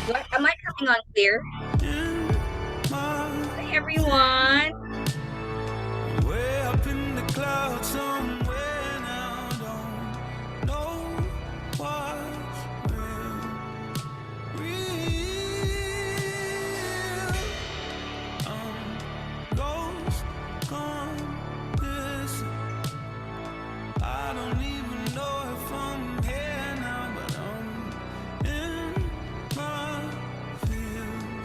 Am I coming on clear? Hi, everyone. Way up in the clouds somewhere now, don't know what's real. Ghost gone missing. I don't even know if I'm here now, but I'm in my feels.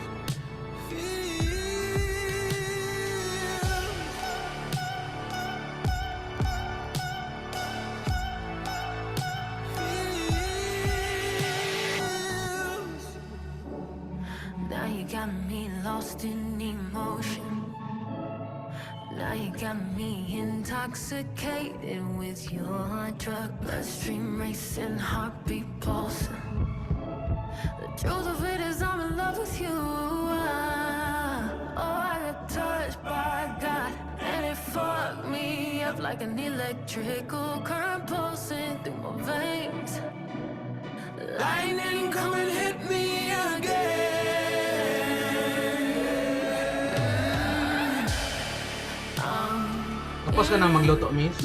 Now you got me lost in emotion. Now you got me intoxicated with your drug. Bloodstream racing, heartbeat pulsing. The truth of it is I'm in love with you. I got touched by God, and it fucked me up like an electrical current pulsing through my veins. Lightning come and hit me again. Tapos ka na magluto, miss?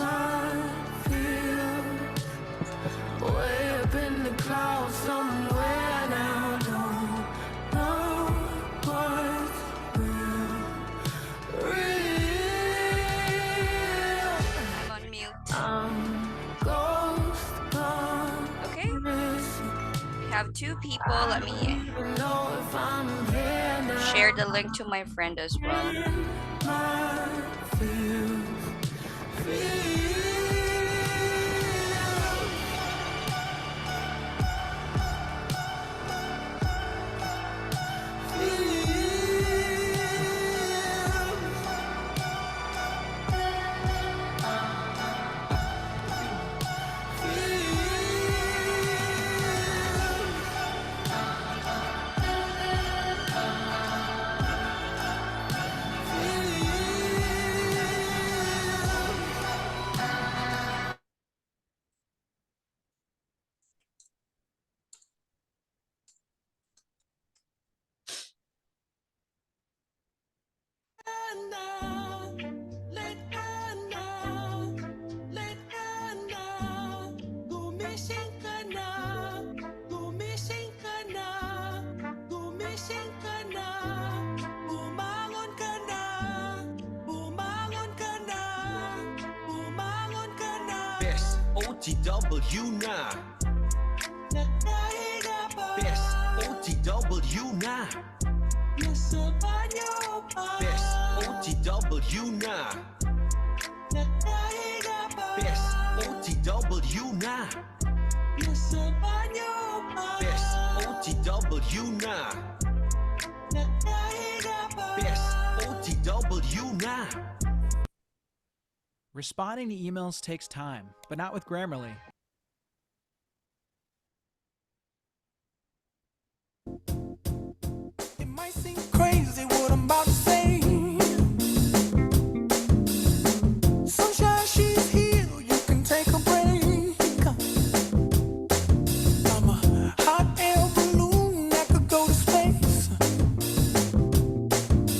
Way up in the clouds somewhere now, don't know what's real. I'm on mute. Ghost gone. Okay. We have 2 people. Let me Know if I'm here now. share the link to my friend as well. My feels. OTW na. Best OTW na. Best OTW na. Best OTW na. Best OTW na. Best OTW na. Responding to emails takes time, but not with Grammarly. It might seem crazy what I'm about to say. Sunshine, she's here, you can take a break. I'm a hot air balloon that could go to space.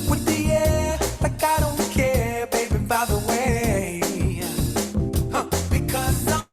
With the air, like I don't care, baby, by the way. Because I'm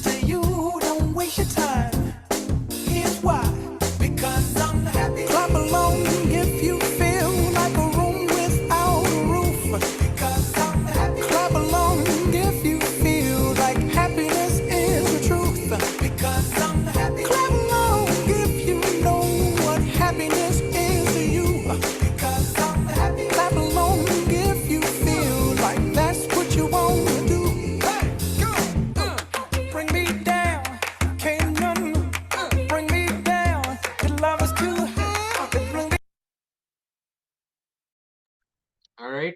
to you, don't waste your time. Here's why. Because I'm happy. Clap along if you feel like a room without a roof. Because I'm happy. Clap along if you feel like happiness is the truth. Because I'm happy. Clap along if you know what happiness is to you. Because All right.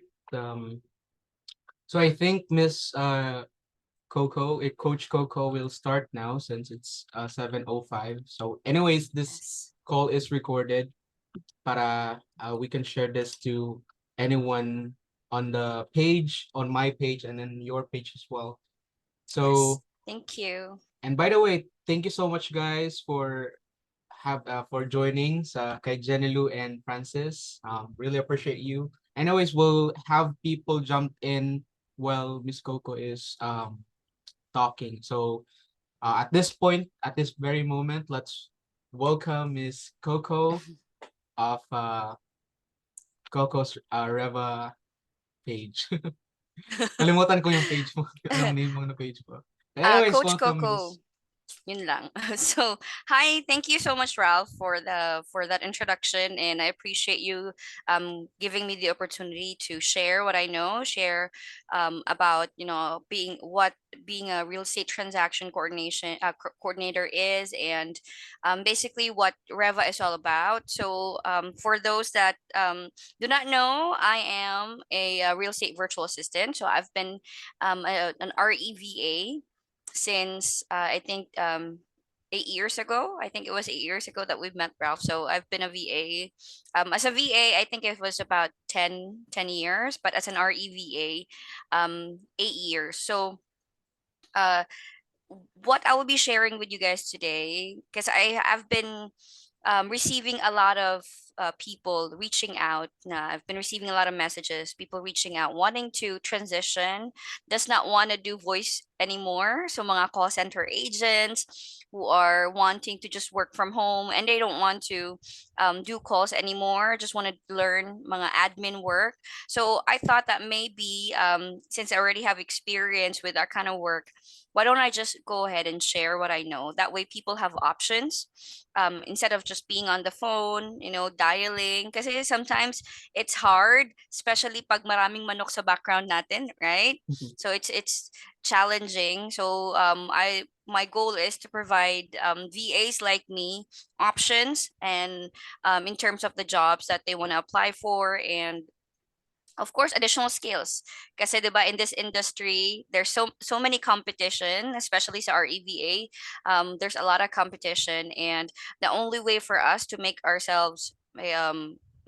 So I think Miss Coach Coco will start now since it's 7:05. So anyways, this Yes. call is recorded para we can share this to anyone on the page, on my page, and then your page as well. Yes. So, Thank you. and by the way, thank you so much guys for joining sa kay Jenny Lou and Francis. Really appreciate you. Anyways, we'll have people jump in while Miss Coco is talking. So at this point, at this very moment, let's welcome Miss Coco of Coco's Reva page. Kalimutan ko yung page mo. Anong name mo na page mo? Anyways, Coach welcome Coco. Miss. Yun lang. So, hi, thank you so much, Ralph, for that introduction, and I appreciate you giving me the opportunity to share what I know, share about being a real estate transaction coordinator is, and basically what REVA is all about. So, for those that do not know, I am a real estate virtual assistant. So I've been an REVA since I think 8 years ago. I think it was 8 years ago that we've met, Ralph. So I've been a VA. As a VA, I think it was about 10 years, but as an REVA, 8 years. So uh, what I will be sharing with you guys today, because I have been receiving a lot of people reaching out. I've been receiving a lot of messages, people reaching out, wanting to transition, does not want to do voice anymore. So mga call center agents who are wanting to just work from home and they don't want to do calls anymore, just want to learn mga admin work. So I thought that maybe since I already have experience with that kind of work, why don't I just go ahead and share what I know? That way people have options instead of just being on the phone, dialing. Kasi sometimes it's hard, especially pag maraming manok sa background natin, right? So it's challenging. So my goal is to provide VAs like me options and in terms of the jobs that they want to apply for, and of course additional skills, kasi 'di ba in this industry there's so many competition, especially sa REVA. There's a lot of competition, and the only way for us to make ourselves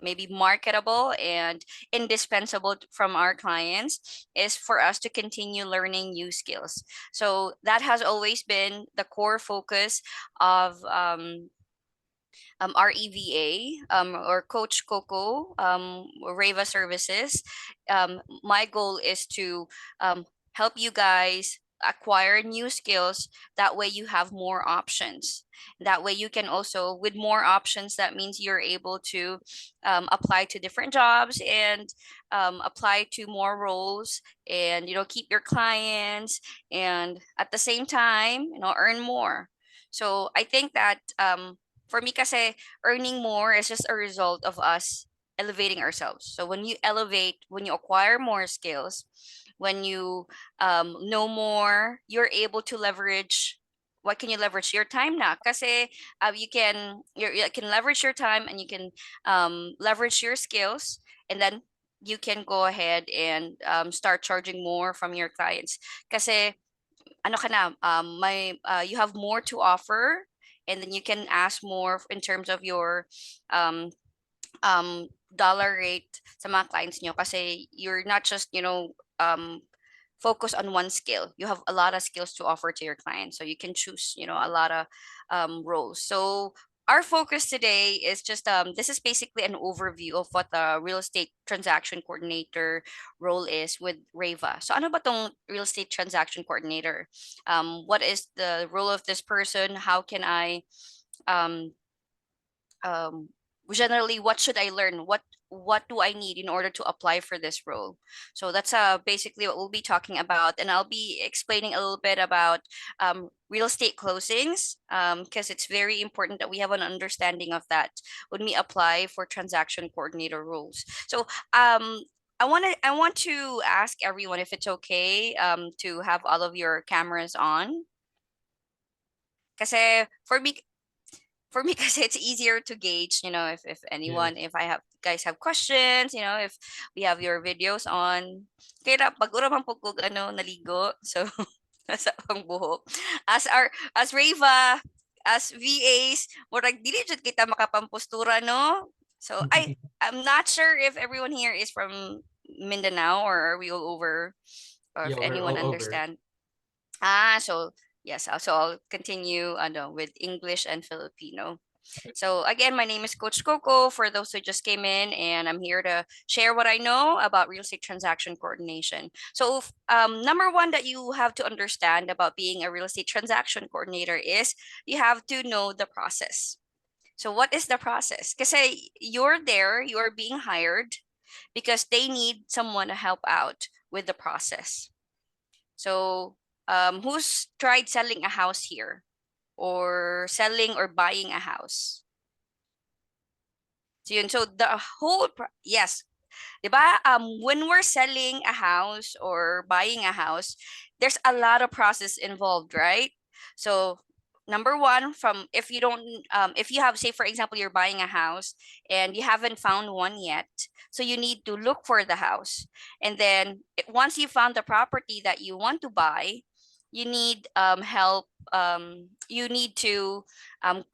maybe marketable and indispensable from our clients is for us to continue learning new skills. So that has always been the core focus of REVA or Coach Coco REVA services. My goal is to help you guys acquire new skills. That way you have more options. That way you can also, with more options, that means you're able to apply to different jobs and apply to more roles, and keep your clients, and at the same time earn more. So I think that for me, kasi earning more is just a result of us elevating ourselves. So when you elevate, when you acquire more skills, when you know more, you're able to leverage. What can you leverage? Your time na. Kasi you can leverage your time, and you can leverage your skills, and then you can go ahead and start charging more from your clients. Kasi ano ka na, you have more to offer, and then you can ask more in terms of your um, dollar rate sa mga clients nyo, kasi you're not just focus on one skill. You have a lot of skills to offer to your clients, so you can choose a lot of roles. So our focus today is just this is basically an overview of what the real estate transaction coordinator role is with REVA. So ano ba tong real estate transaction coordinator? What is the role of this person? How can I um, generally, what should I learn? What do I need in order to apply for this role? So that's basically what we'll be talking about, and I'll be explaining a little bit about real estate closings, because it's very important that we have an understanding of that when we apply for transaction coordinator roles. So I want to ask everyone if it's okay to have all of your cameras on. Kasi for me, because it's easier to gauge, if anyone, Yes. if I have guys have questions, if we have your videos on. Kaya pag ura man po kog naligo, so nasa pang buhok. As Reva, as VAs, murag dili jud kita makapampostura, no? So I'm not sure if everyone here is from Mindanao, or are we all over, or if Yeah, we're anyone all over. understand. So yes, so I'll continue with English and Filipino. So again, my name is Coach Coco, for those who just came in, and I'm here to share what I know about real estate transaction coordination. So number one that you have to understand about being a real estate transaction coordinator is you have to know the process. So what is the process? Kasi you're there, you're being hired because they need someone to help out with the process. So who's tried selling a house here, or selling or buying a house? So yun, so the whole yes, 'di ba? When we're selling a house or buying a house, there's a lot of process involved, right? So number one, from if you don't if you have, say for example, you're buying a house and you haven't found one yet, so you need to look for the house. And then once you found the property that you want to buy, you need help. You need to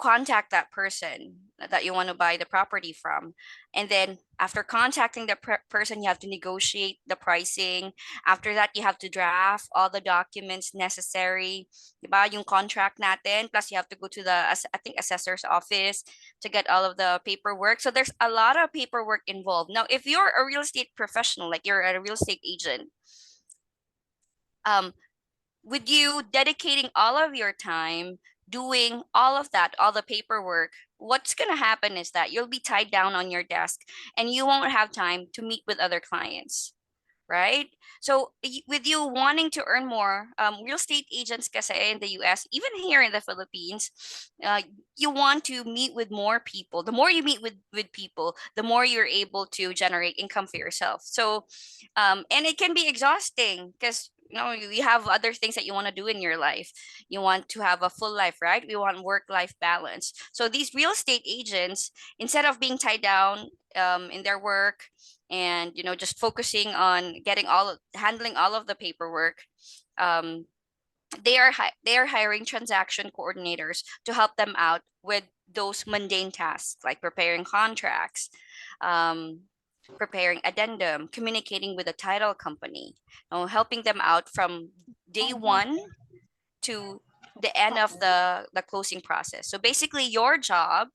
contact that person that you want to buy the property from. And then after contacting the person, you have to negotiate the pricing. After that, you have to draft all the documents necessary, diba? Yung contract natin. Plus, you have to go to the, I think, assessor's office to get all of the paperwork. So there's a lot of paperwork involved. Now, if you're a real estate professional, like you're a real estate agent, with you dedicating all of your time doing all of that, all the paperwork, what's going to happen is that you'll be tied down on your desk and you won't have time to meet with other clients, right? So with you wanting to earn more, real estate agents kasi in the US, even here in the Philippines, you want to meet with more people. The more you meet with people, the more you're able to generate income for yourself. So and it can be exhausting because you have other things that you want to do in your life. You want to have a full life, right? We want work-life balance. So these real estate agents, instead of being tied down in their work and just focusing on handling all of the paperwork, um, they are hiring transaction coordinators to help them out with those mundane tasks like preparing contracts, um, preparing addendum, communicating with the title company, helping them out from day one to the end of the closing process. So basically, your job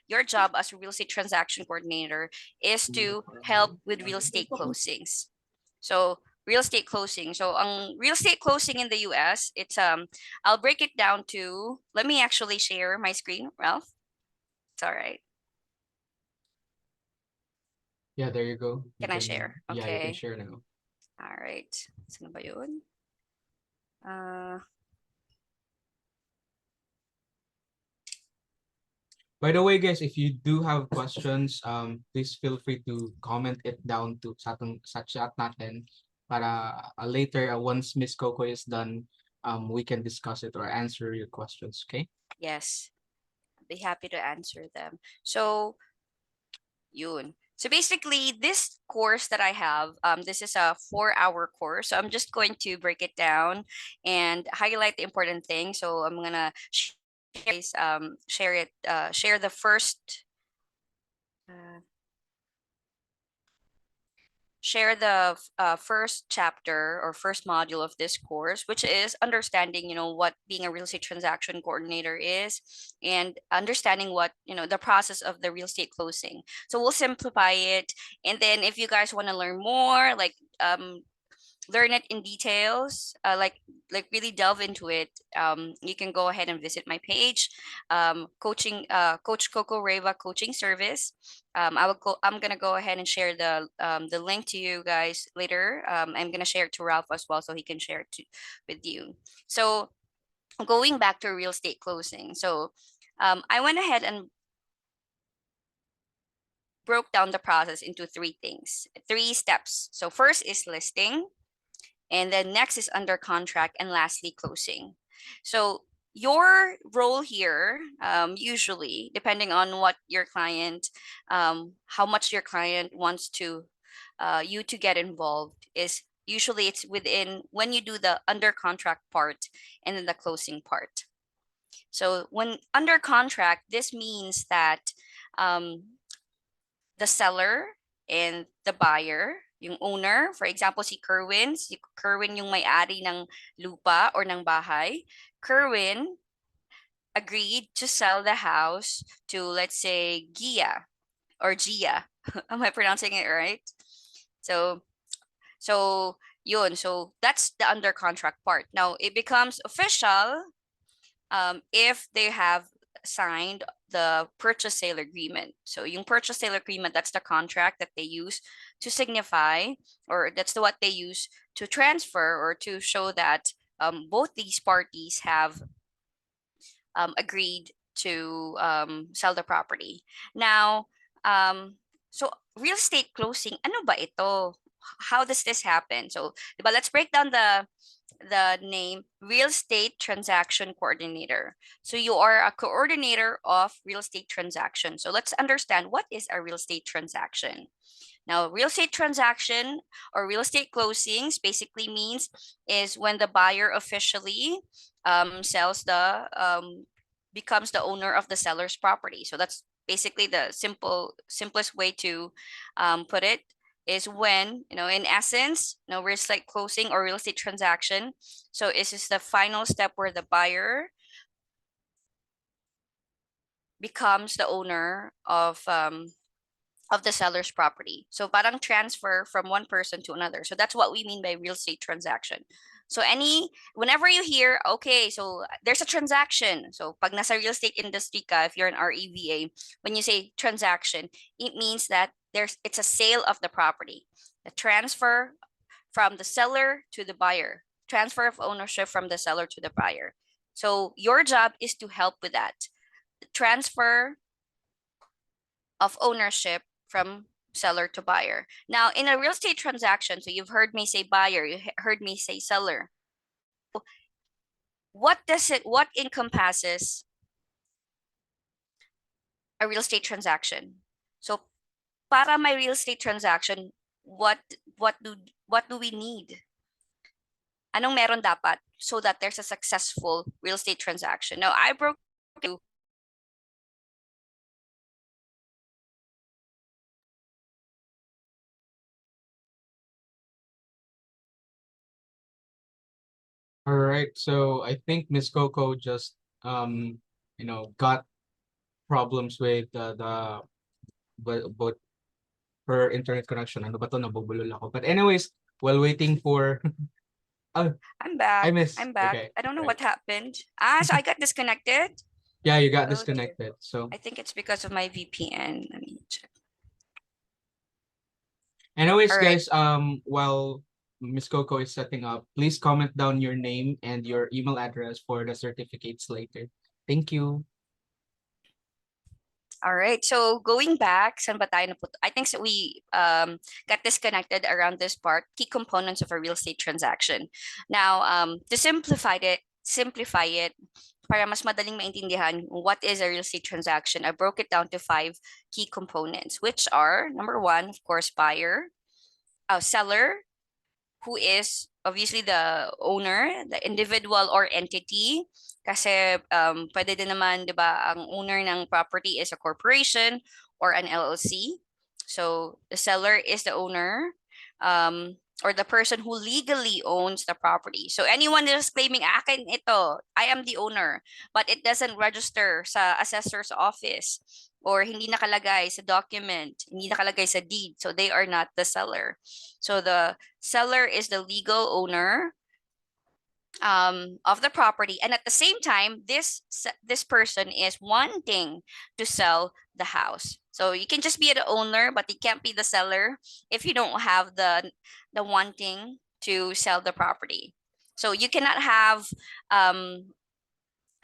as a real estate transaction coordinator is to help with real estate closings. So real estate closing. So real estate closing in the US, it's I'll break it down to, let me actually share my screen, Ralph. It's all right. Yeah, there you go. Can I share? Yeah, you can Okay. share now. All right. Saan ba yun? By the way, guys, if you do have questions, please feel free to comment it down to sa chat natin para later, once Miss Coco is done, we can discuss it or answer your questions, okay? Yes. I'd be happy to answer them. So yun. So basically, this course that I have, this is a 4-hour course. So I'm just going to break it down and highlight the important things. So I'm gonna share the first first chapter or first module of this course, which is understanding, what being a real estate transaction coordinator is, and understanding what, the process of the real estate closing. So we'll simplify it. And then if you guys want to learn more, like learn it in details, like really delve into it, you can go ahead and visit my page, Coach Coco REVA coaching service. I'm gonna go ahead and share the link to you guys later. I'm gonna share it to Ralph as well so he can share it with you. So going back to real estate closing, so I went ahead and broke down the process into three steps. So first is listing, and then next is under contract, and lastly closing. So your role here, usually, depending on what your client, how much your client wants to you to get involved, is usually it's within when you do the under contract part and then the closing part. So when under contract, this means that the seller and the buyer, yung owner, for example, si Kerwin yung may-ari ng lupa or ng bahay. Kerwin agreed to sell the house to, let's say, Gia or Gia. Am I pronouncing it right? So yun. So that's the under contract part. Now it becomes official if they have signed the purchase sale agreement. So yung purchase sale agreement, that's the contract that they use to signify, or that's what they use to transfer or to show that both these parties have agreed to sell the property. Now, so real estate closing, ano ba ito? How does this happen? So, diba, let's break down the name real estate transaction coordinator. So you are a coordinator of real estate transaction. So let's understand, what is a real estate transaction. Now, real estate transaction or real estate closings basically means is when the buyer officially sells the becomes the owner of the seller's property. So that's basically the simplest way to put it, is when, in essence, real estate closing or real estate transaction. So this is the final step where the buyer becomes the owner of the seller's property. So parang transfer from one person to another. So that's what we mean by real estate transaction. So whenever you hear, okay, so there's a transaction. So pag nasa real estate industry ka, if you're an REVA, when you say transaction, it means that it's a sale of the property, the transfer from the seller to the buyer, transfer of ownership from the seller to the buyer. So your job is to help with that, the transfer of ownership from seller to buyer. Now, in a real estate transaction, so you've heard me say buyer, you heard me say seller. What encompasses a real estate transaction? So para my real estate transaction, what do we need? Anong meron dapat so that there's a successful real estate transaction? Now, I broke you. All right, so I think Miss Coco just got problems with but her internet connection. Ano ba to, nabubulol ako. But anyways, while waiting for oh, I'm back. I'm back. Okay, I don't know right. what happened. So I got disconnected. Yeah, you got Oh, disconnected. So I think it's because of my VPN. Let me check. anyways, All right. guys, while Miss Coco is setting up, please comment down your name and your email address for the certificates later. Thank you. All right. So going back, saan ba tayo napunta? I think so we got disconnected around this part, key components of a real estate transaction. Now, to simplify it, para mas madaling maintindihan what is a real estate transaction, I broke it down to 5 key components, which are, number 1, of course, seller, who is obviously the owner, the individual or entity. Kasi pwede din naman, 'di ba, ang owner ng property is a corporation or an LLC. So the seller is the owner, or the person who legally owns the property. So anyone that is claiming, akin ito, I am the owner, but it doesn't register sa assessor's office, or hindi nakalagay sa document, hindi nakalagay sa deed, so they are not the seller. So the seller is the legal owner of the property, and at the same time, this person is wanting to sell the house. So you can just be the owner, but you can't be the seller if you don't have the wanting to sell the property. So you cannot have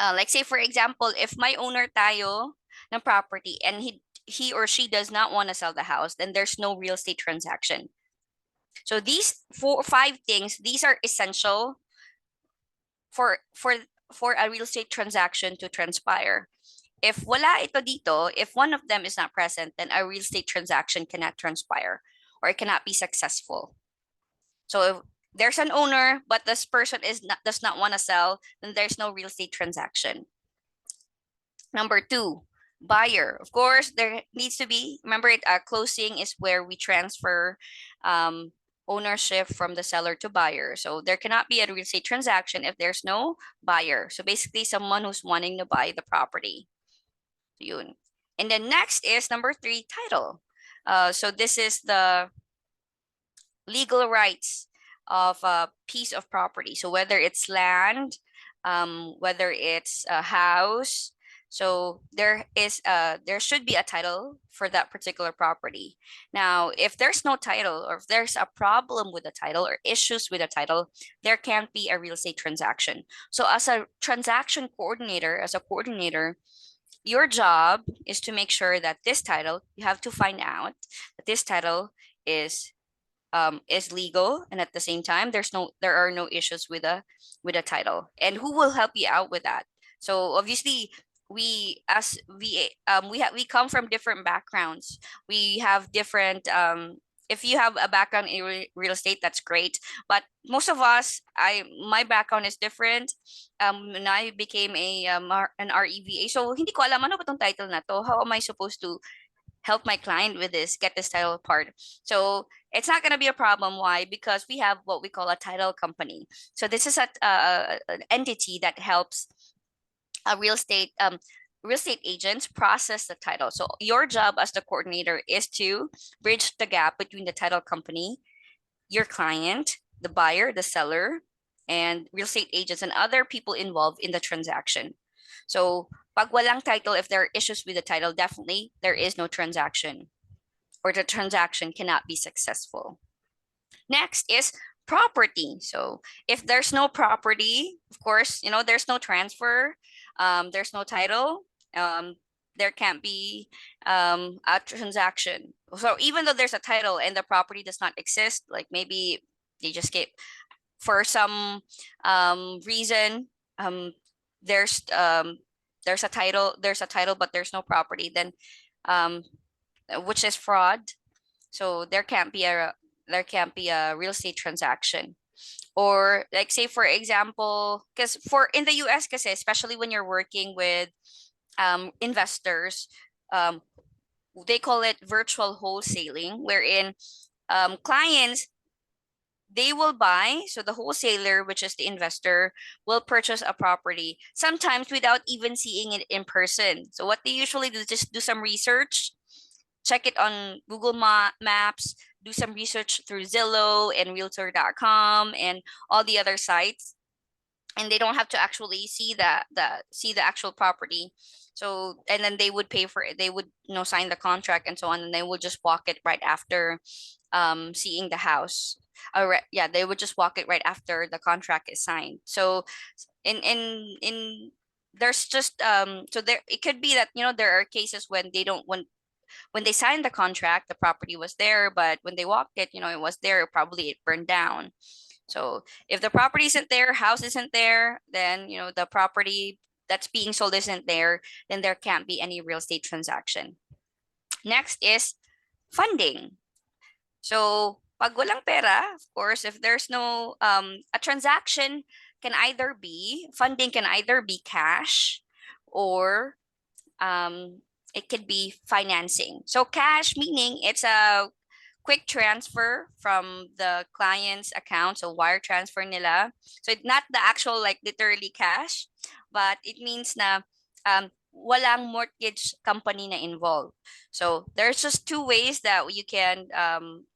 like say for example, if my owner tayo ng property and he or she does not want to sell the house, then there's no real estate transaction. So these 4 or 5 things, these are essential for for a real estate transaction to transpire. If wala ito dito, if one of them is not present, then a real estate transaction cannot transpire or it cannot be successful. So if there's an owner, but this person does not want to sell, then there's no real estate transaction. Number 2, buyer. Of course, there needs to be, remember it, closing is where we transfer ownership from the seller to buyer. So there cannot be a real estate transaction if there's no buyer. So basically someone who's wanting to buy the property. Yun. And then next is number 3, title. So this is the legal rights of a piece of property. So whether it's land, whether it's a house, so there should be a title for that particular property. Now, if there's no title or if there's a problem with the title or issues with the title, there can't be a real estate transaction. So as a transaction coordinator, as a coordinator, your job is to make sure that this title, you have to find out that this title is legal, and at the same time there are no issues with a title. And who will help you out with that? So obviously we as we come from different backgrounds. We have different if you have a background in real estate, that's great, but most of us, my background is different. When I became an REVA, so hindi ko alam ano ba tong title na to, how am I supposed to help my client with this, get this title part. So it's not going to be a problem. Why? Because we have what we call a title company. So this is an entity that helps a real estate agents process the title. So your job as the coordinator is to bridge the gap between the title company, your client, the buyer, the seller, and real estate agents and other people involved in the transaction. So pag walang title, if there are issues with the title, definitely there is no transaction or the transaction cannot be successful. Next is property. So if there's no property, of course, there's no transfer, there's no title, there can't be a transaction. So even though there's a title and the property does not exist, like maybe they just get, for some reason, there's a title, but there's no property, then which is fraud. So there can't be a real estate transaction. Or like, say for example, because in the US, kasi especially when you're working with investors, they call it virtual wholesaling, wherein clients, they will buy, so the wholesaler, which is the investor, will purchase a property, sometimes without even seeing it in person. So what they usually do is just do some research, check it on Google Maps, do some research through Zillow and Realtor.com and all the other sites, and they don't have to actually see the actual property. So, and then they would pay for it, they would sign the contract and so on, and they would just walk it right after seeing the house. They would just walk it right after the contract is signed. So in there's just so there, it could be that there are cases when they don't, when they signed the contract, the property was there, but when they walked it, it was there, probably it burned down. So if the property isn't there, house isn't there, then the property that's being sold isn't there, then there can't be any real estate transaction. Next is funding. So pag walang pera, of course, if there's no a transaction can either be, funding can either be cash or it could be financing. So cash meaning it's a quick transfer from the client's account, so wire transfer nila. So it's not the actual like literally cash, but it means na walang mortgage company na involved. So there's just two ways that you can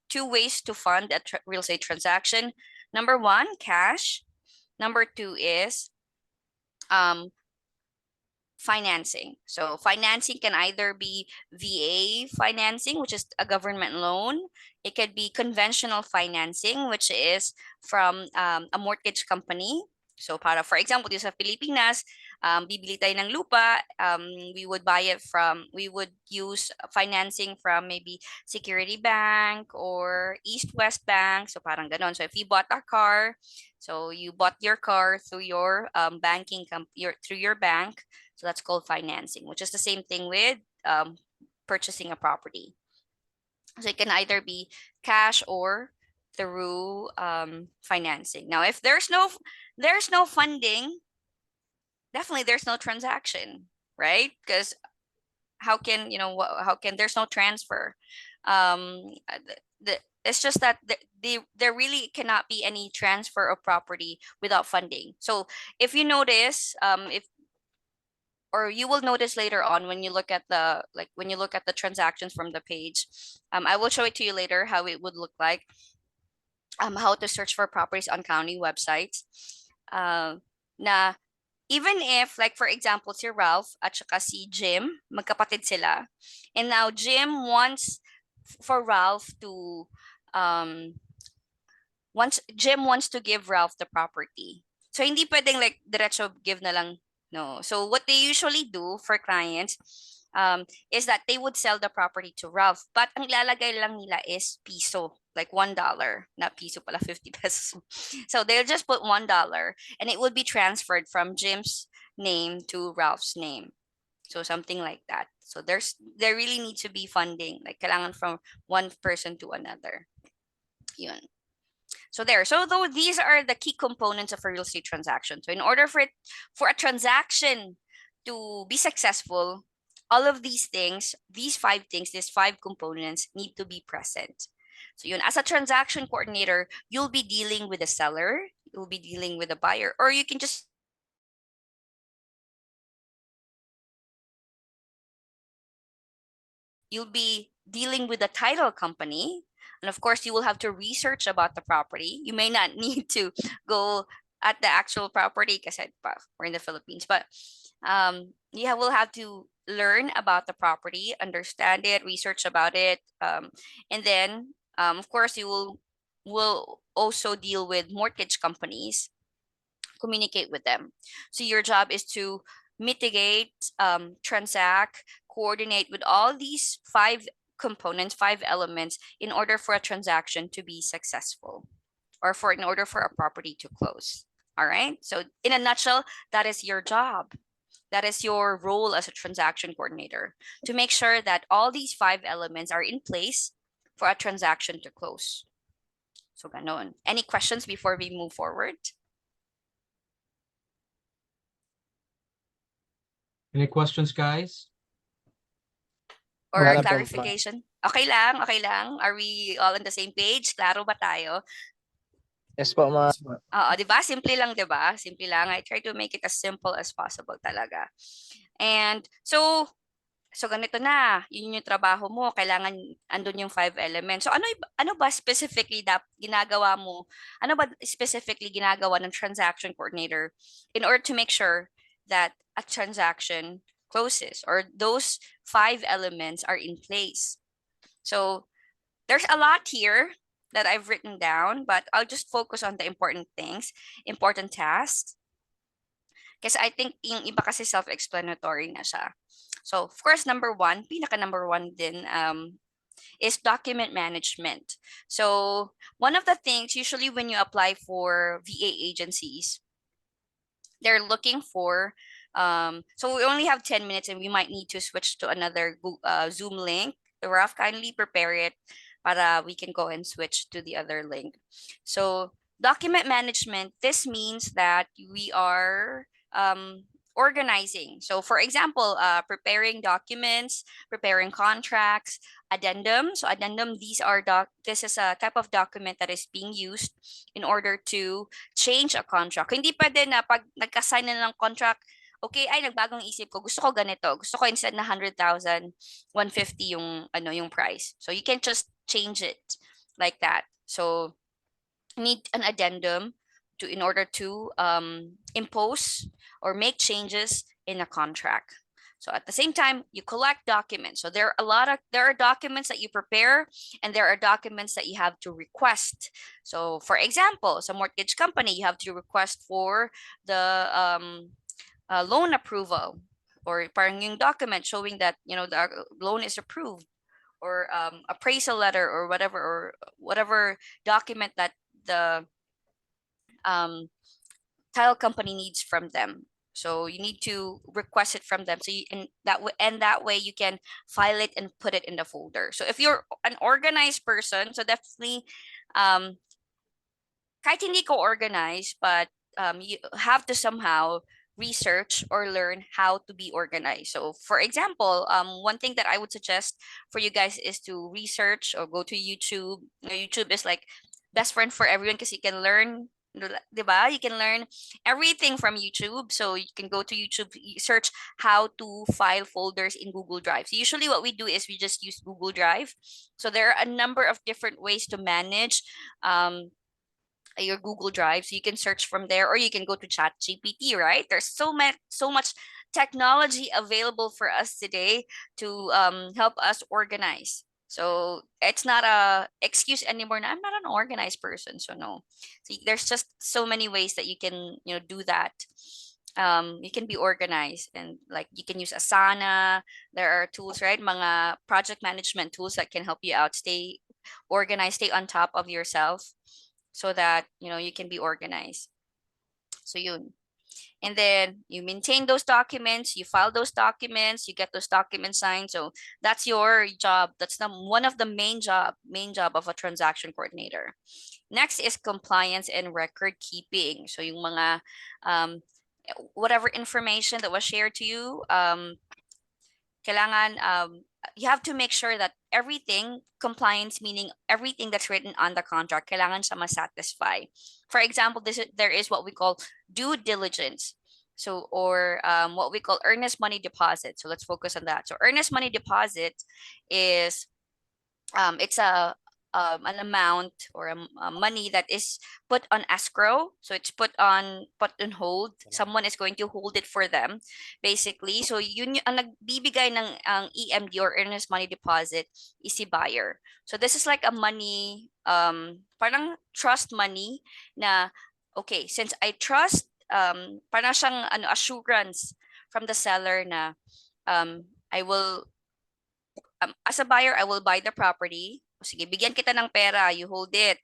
two ways to fund a real estate transaction. Number 1, cash. Number 2 is financing. So financing can either be VA financing, which is a government loan. It could be conventional financing, which is from a mortgage company. So para, for example, dito sa Pilipinas, bibili tayo ng lupa, we would buy it from, we would use financing from maybe Security Bank or East West Bank. So parang ganon. So if you bought a car, so you bought your car through your through your bank. So that's called financing, which is the same thing with purchasing a property. So it can either be cash or through financing. Now, if there's no funding, definitely there's no transaction, right? Because how can there's no transfer? It's just that there really cannot be any transfer of property without funding. So if you notice, or you will notice later on when you look at the transactions from the page, I will show it to you later how it would look like, how to search for properties on county websites. Na even if, like for example, si Ralph at saka si Jim, magkapatid sila, and now Jim wants for Ralph to Jim wants to give Ralph the property. So hindi pwedeng like diretso give na lang. No. So what they usually do for clients is that they would sell the property to Ralph, but ang lalagay lang nila is piso, like $1, not piso pala, 50 pesos. So they'll just put $1 and it would be transferred from Jim's name to Ralph's name. So something like that. So there really needs to be funding, like kailangan from one person to another. Yun. So these are the key components of a real estate transaction. So in order for a transaction to be successful, all of these things, these five components need to be present. So yun, as a transaction coordinator, you'll be dealing with the seller, you'll be dealing with the buyer, or you can just you'll be dealing with the title company. And of course, you will have to research about the property. You may not need to go at the actual property because we're in the Philippines, but you will have to learn about the property, understand it, research about it, and then of course you will also deal with mortgage companies, communicate with them. So your job is to mitigate, transact, coordinate with all these five components, five elements in order for a transaction to be successful, or in order for a property to close. All right. So in a nutshell, that is your job. That is your role as a transaction coordinator, to make sure that all these five elements are in place for a transaction to close. So ganon. Any questions before we move forward? Any questions, guys? Or Wala po, ma'am. clarification? Okay lang, okay lang. Are we all on the same page? Klaro ba tayo? Yes po, ma'am. Oo, di ba? Simple lang, di ba? Simple lang. I try to make it as simple as possible talaga. And so ganito na. Yun yung trabaho mo. Kailangan andun yung 5 elements. So ano ba specifically ginagawa mo? Ano ba specifically ginagawa ng transaction coordinator in order to make sure that a transaction closes or those 5 elements are in place? So there's a lot here that I've written down, but I'll just focus on the important things, important tasks. Kasi I think yung iba kasi self-explanatory na siya. So of course, number one din is document management. So one of the things usually when you apply for VA agencies, they're looking for, so we only have 10 minutes and we might need to switch to another Zoom link. Raf, kindly prepare it para we can go and switch to the other link. So document management, this means that we are organizing. So for example, preparing documents, preparing contracts, addendum. So addendum, this is a type of document that is being used in order to change a contract. Hindi pwede na pag nagka-sign na ng contract, okay, ay nagbagong isip ko, gusto ko ganito. Gusto ko instead na 100,000, 150 yung price. So you can just change it like that. So you need an addendum in order to impose or make changes in a contract. So at the same time, you collect documents. So there are documents that you prepare and there are documents that you have to request. So for example, some mortgage company, you have to request for the loan approval, or parang yung document showing that the loan is approved, or appraisal letter, or whatever document that the title company needs from them. So you need to request it from them. So that way you can file it and put it in the folder. So if you're an organized person, so definitely kahit hindi ko organize, but you have to somehow research or learn how to be organized. So for example, one thing that I would suggest for you guys is to research or go to YouTube. YouTube is like best friend for everyone because you can learn, diba? You can learn everything from YouTube. So you can go to YouTube, search how to file folders in Google Drive. So usually what we do is we just use Google Drive. So there are a number of different ways to manage your Google Drive. So you can search from there, or you can go to ChatGPT, right? There's so much technology available for us today to help us organize. So it's not a excuse anymore. I'm not an organized person, so no. So there's just so many ways that you can do that. You can be organized, and like you can use Asana. There are tools, right? Mga project management tools that can help you out, stay organized, stay on top of yourself, so that you can be organized. So yun. And then you maintain those documents, you file those documents, you get those documents signed. So that's your job. That's one of the main job of a transaction coordinator. Next is compliance and record keeping. So yung mga whatever information that was shared to you, kailangan you have to make sure that everything compliance, meaning everything that's written on the contract, kailangan siya ma-satisfy. For example, there is what we call due diligence. So, or what we call earnest money deposit. So let's focus on that. So earnest money deposit is it's an amount or a money that is put on escrow. So it's put on hold. Someone is going to hold it for them, basically. So yun ang nagbibigay ng ang EMD or earnest money deposit is si buyer. So this is like a money, parang trust money na, okay, since I trust, parang siyang assurance from the seller na I will, as a buyer, I will buy the property. Sige, bigyan kita ng pera, you hold it.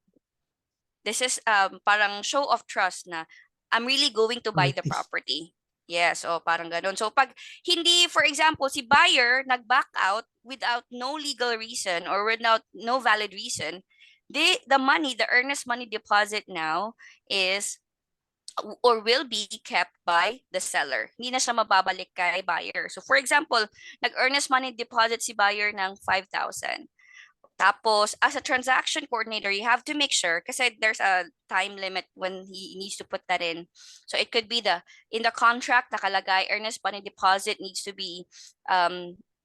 This is parang show of trust na I'm really going to buy the property. Yes, o parang ganun. So pag hindi, for example, si buyer nag-back out without no legal reason or without no valid reason, the money, the earnest money deposit now is or will be kept by the seller. Hindi na siya mababalik kay buyer. So for example, nag-earnest money deposit si buyer ng 5,000. Tapos, as a transaction coordinator, you have to make sure, kasi there's a time limit when he needs to put that in. So it could be in the contract, nakalagay, earnest money deposit needs to be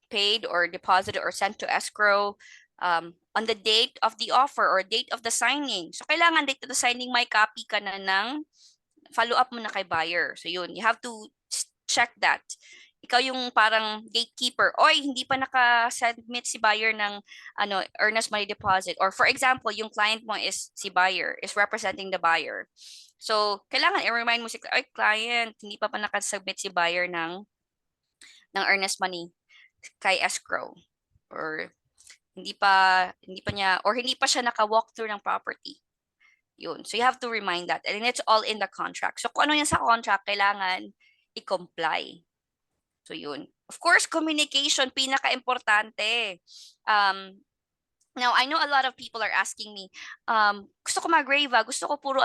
paid or deposited or sent to escrow on the date of the offer or date of the signing. So kailangan date of the signing, may copy ka na ng follow-up mo na kay buyer. So yun, you have to check that. Ikaw yung parang gatekeeper. Oy, hindi pa naka-submit si buyer ng earnest money deposit. Or for example, yung client mo is si buyer, is representing the buyer. So, kailangan i-remind mo si client, hindi pa naka-submit si buyer ng earnest money kay escrow. Or hindi pa niya, or hindi pa siya naka-walk through ng property. Yun. So, you have to remind that. And it's all in the contract. So, kung ano yan sa contract, kailangan i-comply. So yun. Of course, communication, pinaka-importante. Now, I know a lot of people are asking me, gusto ko mag-REVA, gusto ko puro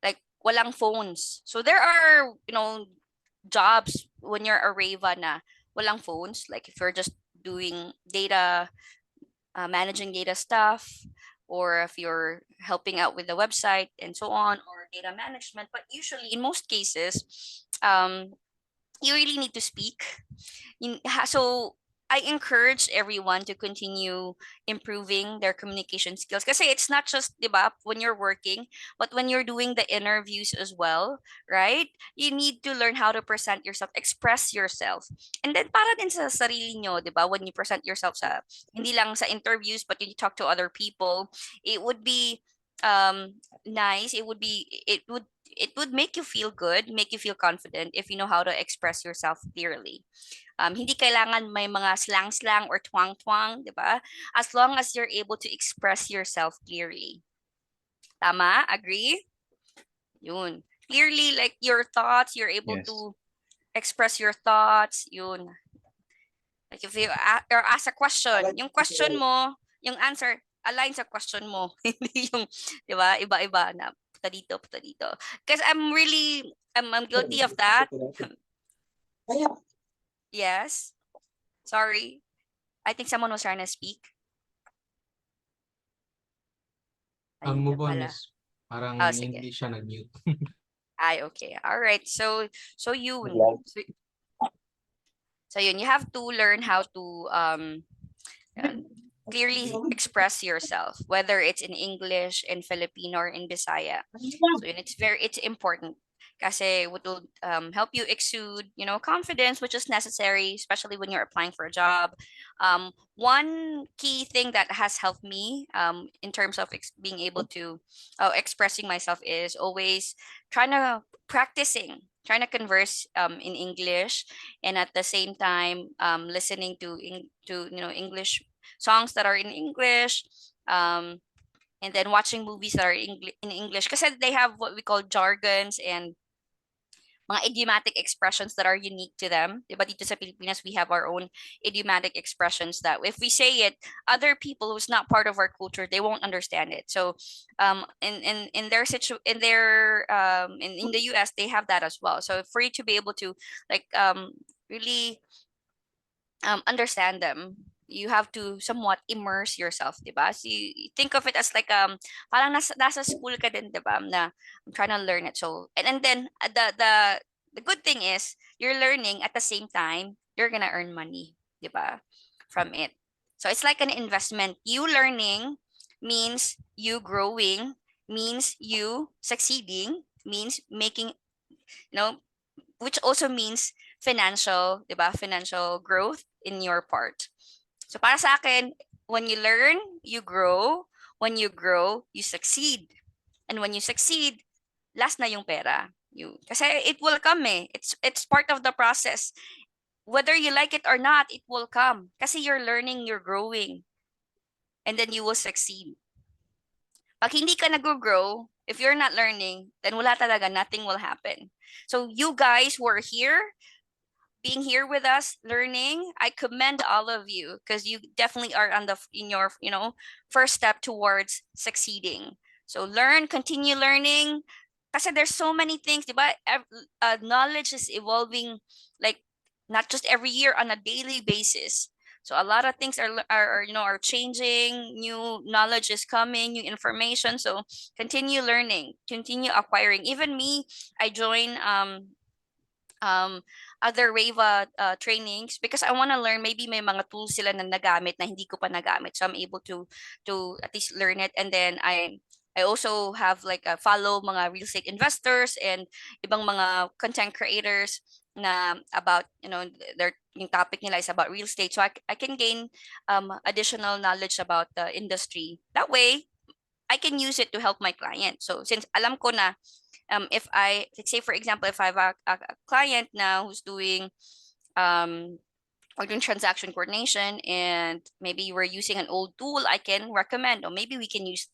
like walang phones. So there are, jobs when you're a REVA na walang phones. Like if you're just doing data, managing data stuff, or if you're helping out with the website and so on, or data management. But usually, in most cases, you really need to speak. So I encourage everyone to continue improving their communication skills. Kasi it's not just, diba, when you're working, but when you're doing the interviews as well, right? You need to learn how to present yourself, express yourself. And then para din sa sarili nyo, diba, when you present yourself hindi lang sa interviews, but you talk to other people, it would be nice. It would make you feel good, make you feel confident if you know how to express yourself clearly. Hindi kailangan may mga slang-slang or twang-twang, di ba? As long as you're able to express yourself clearly. Tama? Agree? Yun. Clearly, like your thoughts, you're able Yes. to express your thoughts. Yun. Like if you or ask a question, yung question mo, yung answer align sa question mo. Hindi yung, di ba, iba-iba na puta dito, puta dito. Because I'm guilty of that. Yes. Sorry. I think someone was trying to speak. Ayun na Move on, pala. miss. Parang Oh, sige. hindi siya nag-mute. Ay, okay. All right. So yun. Hello. So yun, you have to learn how to clearly express yourself, whether it's in English, in Filipino, or in Bisaya. So yun, it's important kasi it will help you exude, confidence, which is necessary, especially when you're applying for a job. One key thing that has helped me in terms of being able to expressing myself is always trying to converse in English, and at the same time listening to English songs that are in English, and then watching movies that are in English because they have what we call jargons and mga idiomatic expressions that are unique to them. Diba dito sa Pilipinas, we have our own idiomatic expressions that if we say it, other people who's not part of our culture, they won't understand it. So in the US, they have that as well. So for you to be able to like really understand them, you have to somewhat immerse yourself, diba? So you think of it as like parang nasa school ka din, diba? Na I'm trying to learn it. So and then the good thing is you're learning at the same time you're gonna earn money, diba? From it. So it's like an investment. You learning means you growing, means you succeeding, means making, which also means financial, diba? Financial growth in your part. So para sa akin, when you learn, you grow. When you grow, you succeed. And when you succeed, last na yung pera. Kasi it will come eh. It's part of the process. Whether you like it or not, it will come. Kasi you're learning, you're growing. And then you will succeed. Pag hindi ka nag-grow, if you're not learning, then wala talaga, nothing will happen. So you guys who are here, being here with us, learning, I commend all of you because you definitely are in your first step towards succeeding. So learn, continue learning. Kasi there's so many things, diba? Knowledge is evolving, like not just every year, on a daily basis. So a lot of things are changing. New knowledge is coming, new information. So continue learning, continue acquiring. Even me, I join other REVA trainings because I want to learn. Maybe may mga tools sila na nagamit na hindi ko pa nagamit, so I'm able to at least learn it. And then I also have like follow mga real estate investors and ibang mga content creators na about their yung topic nila is about real estate, so I can gain additional knowledge about the industry. That way I can use it to help my client. So since alam ko na if I say, for example, if I have a client now who's doing or doing transaction coordination, and maybe we're using an old tool, I can recommend, or maybe we can use